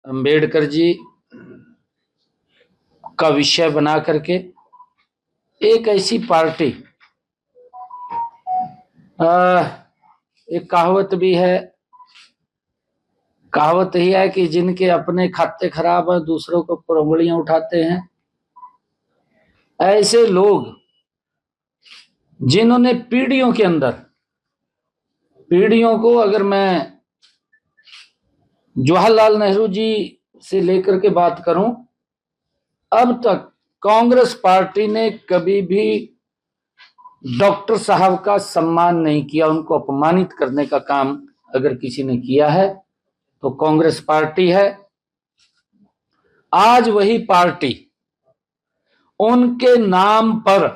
अंबेडकर जी का विषय बना करके एक ऐसी पार्टी, एक कहावत भी है, कहावत ही है कि जिनके अपने खाते खराब है दूसरों के ऊपर उंगलियां उठाते हैं। ऐसे लोग जिन्होंने पीढ़ियों के अंदर, पीढ़ियों को अगर मैं जवाहरलाल नेहरू जी से लेकर के बात करूं, अब तक कांग्रेस पार्टी ने कभी भी डॉक्टर साहब का सम्मान नहीं किया। उनको अपमानित करने का काम अगर किसी ने किया है तो कांग्रेस पार्टी है। आज वही पार्टी उनके नाम पर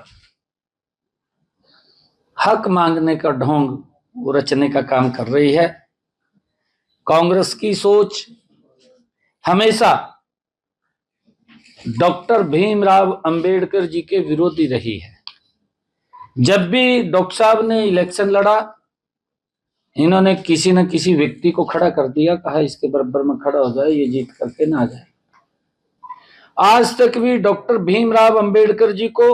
हक मांगने का ढोंग रचने का काम कर रही है। कांग्रेस की सोच हमेशा डॉक्टर भीमराव अंबेडकर जी के विरोधी रही है। जब भी डॉक्टर साहब ने इलेक्शन लड़ा, इन्होंने किसी न किसी व्यक्ति को खड़ा कर दिया, कहा इसके बराबर में खड़ा हो जाए, ये जीत करके ना जाए। आज तक भी डॉक्टर भीमराव अंबेडकर जी को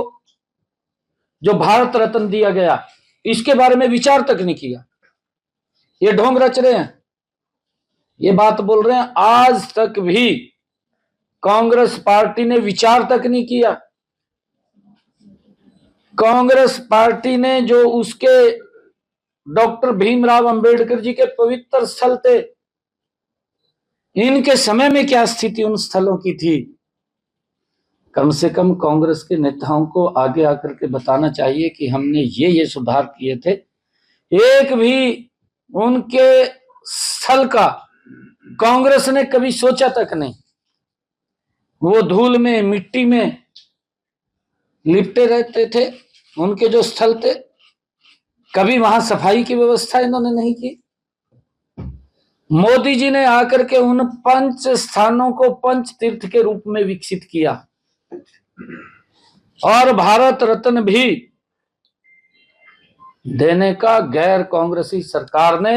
जो भारत रत्न दिया गया, इसके बारे में विचार तक नहीं किया। ये ढोंग रच रहे हैं, ये बात बोल रहे हैं। आज तक भी कांग्रेस पार्टी ने विचार तक नहीं किया। कांग्रेस पार्टी ने जो उसके डॉक्टर भीमराव अंबेडकर जी के पवित्र स्थल थे, इनके समय में क्या स्थिति उन स्थलों की थी, कम से कम कांग्रेस के नेताओं को आगे आकर के बताना चाहिए कि हमने ये सुधार किए थे। एक भी उनके स्थल का कांग्रेस ने कभी सोचा तक नहीं। वो धूल में मिट्टी में लिपटे रहते थे, उनके जो स्थल थे, कभी वहां सफाई की व्यवस्था इन्होंने नहीं की। मोदी जी ने आकर के उन 5 स्थानों को पंच तीर्थ के रूप में विकसित किया और भारत रत्न भी देने का गैर कांग्रेसी सरकार ने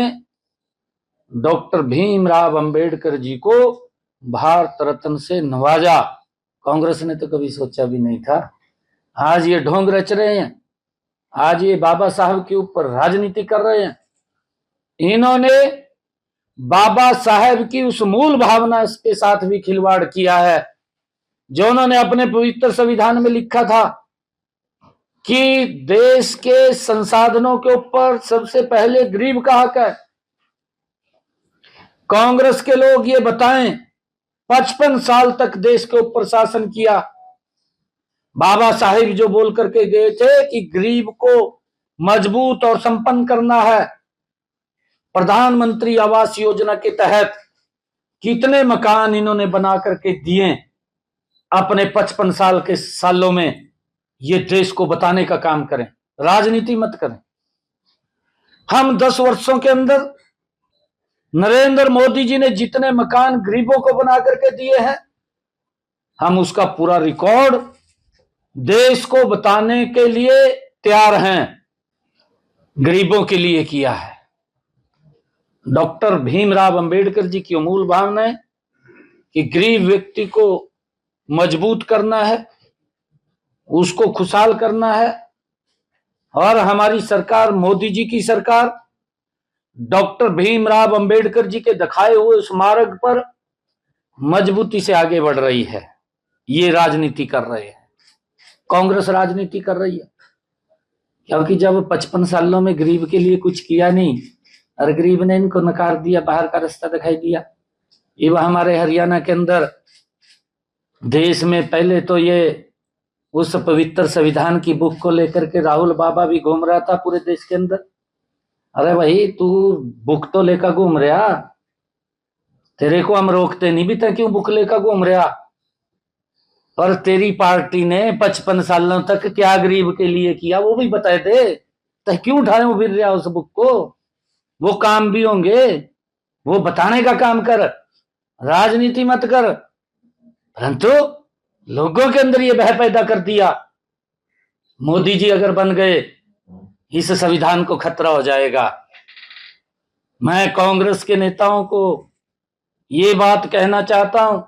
डॉक्टर भीमराव अंबेडकर जी को भारत रत्न से नवाजा। कांग्रेस ने तो कभी सोचा भी नहीं था। आज ये ढोंग रच रहे हैं, आज ये बाबा साहब के ऊपर राजनीति कर रहे हैं। इन्होंने बाबा साहब की उस मूल भावना के साथ भी खिलवाड़ किया है जो उन्होंने अपने पवित्र संविधान में लिखा था कि देश के संसाधनों के ऊपर सबसे पहले गरीब का हक है। कांग्रेस के लोग ये बताएं, 55 साल तक देश के ऊपर शासन किया। बाबा साहिब जो बोल करके गए थे कि गरीब को मजबूत और संपन्न करना है, प्रधानमंत्री आवास योजना के तहत कितने मकान इन्होंने बना करके दिए अपने 55 साल के सालों में। ये देश को बताने का काम करें, राजनीति मत करें। हम 10 वर्षों के अंदर नरेंद्र मोदी जी ने जितने मकान गरीबों को बना करके दिए हैं, हम उसका पूरा रिकॉर्ड देश को बताने के लिए तैयार हैं। गरीबों के लिए किया है। डॉक्टर भीमराव अंबेडकर जी की अमूल भावना है कि गरीब व्यक्ति को मजबूत करना है, उसको खुशहाल करना है। और हमारी सरकार, मोदी जी की सरकार, डॉक्टर भीमराव अंबेडकर जी के दिखाए हुए उस मार्ग पर मजबूती से आगे बढ़ रही है। ये राजनीति कर रहे हैं, कांग्रेस राजनीति कर रही है। क्योंकि जब 55 सालों में गरीब के लिए कुछ किया नहीं और गरीब ने इनको नकार दिया, बाहर का रास्ता दिखाई दिया। ये हमारे हरियाणा के अंदर देश में पहले तो ये उस पवित्र संविधान की बुक को लेकर के राहुल बाबा भी घूम रहा था पूरे देश के अंदर। अरे भाई, तू बुक तो लेकर घूम रहा, तेरे को हम रोकते नहीं भी था, क्यों बुक लेकर घूम रहा? पर तेरी पार्टी ने 55 सालों तक क्या गरीब के लिए किया वो भी बताए थे, तो क्यों उठाए वो फिर रहा उस बुक को? वो काम भी होंगे, वो बताने का काम कर, राजनीति मत कर। परंतु लोगों के अंदर ये भय पैदा कर दिया, मोदी जी अगर बन गए इस संविधान को खतरा हो जाएगा। मैं कांग्रेस के नेताओं को ये बात कहना चाहता हूं,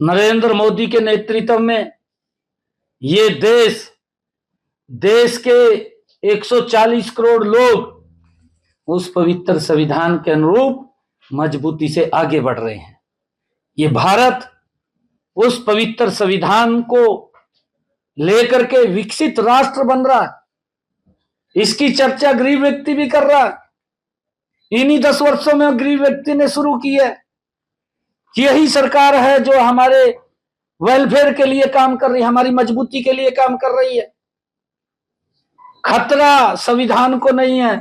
नरेंद्र मोदी के नेतृत्व में ये देश के 140 करोड़ लोग उस पवित्र संविधान के अनुरूप मजबूती से आगे बढ़ रहे हैं। ये भारत उस पवित्र संविधान को लेकर के विकसित राष्ट्र बन रहा है। इसकी चर्चा गरीब व्यक्ति भी कर रहा है। इन्हीं 10 वर्षों में गरीब व्यक्ति ने शुरू की है। यही सरकार है जो हमारे वेलफेयर के लिए काम कर रही है, हमारी मजबूती के लिए काम कर रही है। खतरा संविधान को नहीं है,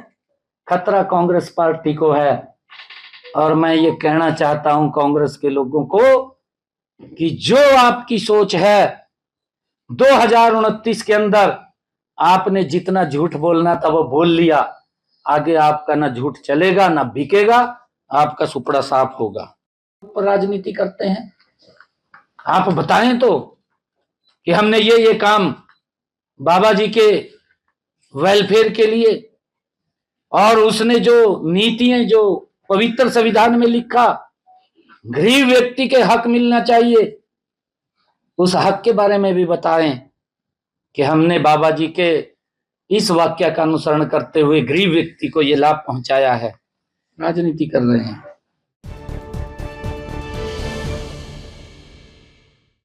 खतरा कांग्रेस पार्टी को है। और मैं ये कहना चाहता हूं कांग्रेस के लोगों को कि जो आपकी सोच है 2029 के अंदर आपने जितना झूठ बोलना था वो बोल लिया। आगे आपका ना झूठ चलेगा ना बिकेगा, आपका सुपड़ा साफ होगा। राजनीति करते हैं, आप बताएं तो कि हमने ये काम बाबा जी के वेलफेयर के लिए, और उसने जो नीतियां जो पवित्र संविधान में लिखा गरीब व्यक्ति के हक मिलना चाहिए, उस हक के बारे में भी बताएं कि हमने बाबा जी के इस वाक्य का अनुसरण करते हुए गरीब व्यक्ति को ये लाभ पहुंचाया है। राजनीति कर रहे हैं।